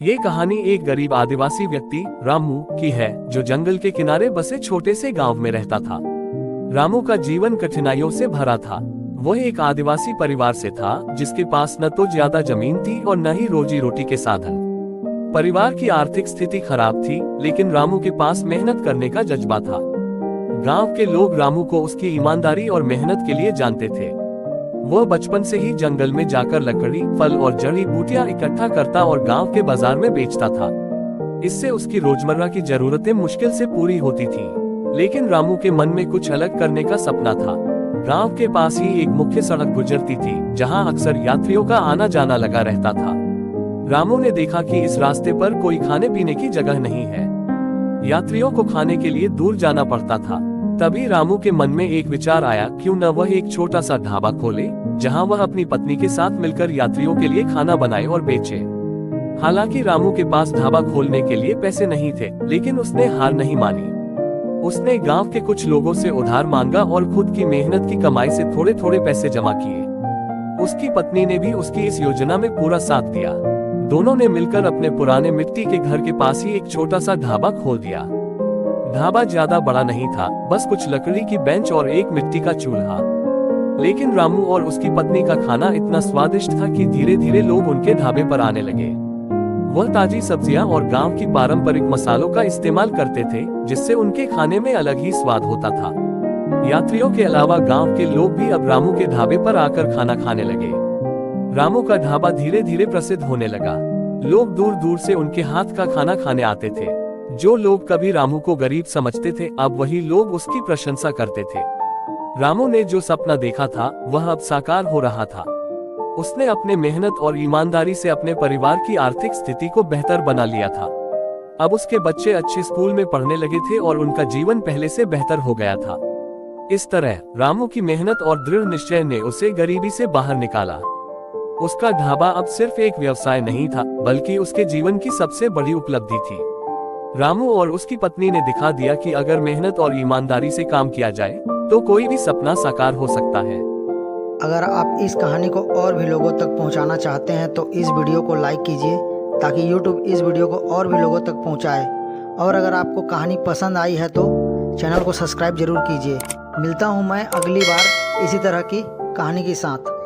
ये कहानी एक गरीब आदिवासी व्यक्ति रामू की है, जो जंगल के किनारे बसे छोटे से गांव में रहता था। रामू का जीवन कठिनाइयों से भरा था। वह एक आदिवासी परिवार से था, जिसके पास न तो ज्यादा जमीन थी और न ही रोजी रोटी के साधन। परिवार की आर्थिक स्थिति खराब थी, लेकिन रामू के पास मेहनत करने का जज्बा था। गांव के लोग रामू को उसकी ईमानदारी और मेहनत के लिए जानते थे। वह बचपन से ही जंगल में जाकर लकड़ी, फल और जड़ी बूटियां इकट्ठा करता और गांव के बाजार में बेचता था। इससे उसकी रोजमर्रा की जरूरतें मुश्किल से पूरी होती थी। लेकिन रामू के मन में कुछ अलग करने का सपना था। गांव के पास ही एक मुख्य सड़क गुजरती थी, जहां अक्सर यात्रियों का आना जाना लगा रहता था। रामू ने देखा कि इस रास्ते पर कोई खाने पीने की जगह नहीं है। यात्रियों को खाने के लिए दूर जाना पड़ता था। तभी रामू के मन में एक विचार आया, क्यों न वह एक छोटा सा ढाबा खोले, जहां वह अपनी पत्नी के साथ मिलकर यात्रियों के लिए खाना बनाए और बेचे। हालांकि रामू के पास ढाबा खोलने के लिए पैसे नहीं थे, लेकिन उसने हार नहीं मानी। उसने गांव के कुछ लोगों से उधार मांगा और खुद की मेहनत की कमाई से थोड़े थोड़े पैसे जमा किए। उसकी पत्नी ने भी उसकी इस योजना में पूरा साथ दिया। दोनों ने मिलकर अपने पुराने मिट्टी के घर के पास ही एक छोटा सा ढाबा खोल दिया। ढाबा ज्यादा बड़ा नहीं था, बस कुछ लकड़ी की बेंच और एक मिट्टी का चूल्हा। लेकिन रामू और उसकी पत्नी का खाना इतना स्वादिष्ट था कि धीरे धीरे लोग उनके ढाबे पर आने लगे। वह ताजी सब्जियां और गांव की पारंपरिक मसालों का इस्तेमाल करते थे, जिससे उनके खाने में अलग ही स्वाद होता था। यात्रियों के अलावा गांव के लोग भी अब रामू के ढाबे पर आकर खाना खाने लगे। रामू का ढाबा धीरे धीरे प्रसिद्ध होने लगा। लोग दूर दूर से उनके हाथ का खाना खाने आते थे। जो लोग कभी रामू को गरीब समझते थे, अब वही लोग उसकी प्रशंसा करते थे। रामू ने जो सपना देखा था, वह अब साकार हो रहा था। उसने अपने मेहनत और ईमानदारी से अपने परिवार की आर्थिक स्थिति को बेहतर बना लिया था। अब उसके बच्चे अच्छे स्कूल में पढ़ने लगे थे और उनका जीवन पहले से बेहतर हो गया था। इस तरह रामू की मेहनत और दृढ़ निश्चय ने उसे गरीबी से बाहर निकाला। उसका ढाबा अब सिर्फ एक व्यवसाय नहीं था, बल्कि उसके जीवन की सबसे बड़ी उपलब्धि थी। रामू और उसकी पत्नी ने दिखा दिया कि अगर मेहनत और ईमानदारी से काम किया जाए, तो कोई भी सपना साकार हो सकता है। अगर आप इस कहानी को और भी लोगों तक पहुंचाना चाहते हैं तो इस वीडियो को लाइक कीजिए, ताकि YouTube इस वीडियो को और भी लोगों तक पहुंचाए। और अगर आपको कहानी पसंद आई है तो चैनल को सब्सक्राइब जरूर कीजिए। मिलता हूं मैं अगली बार इसी तरह की कहानी के साथ।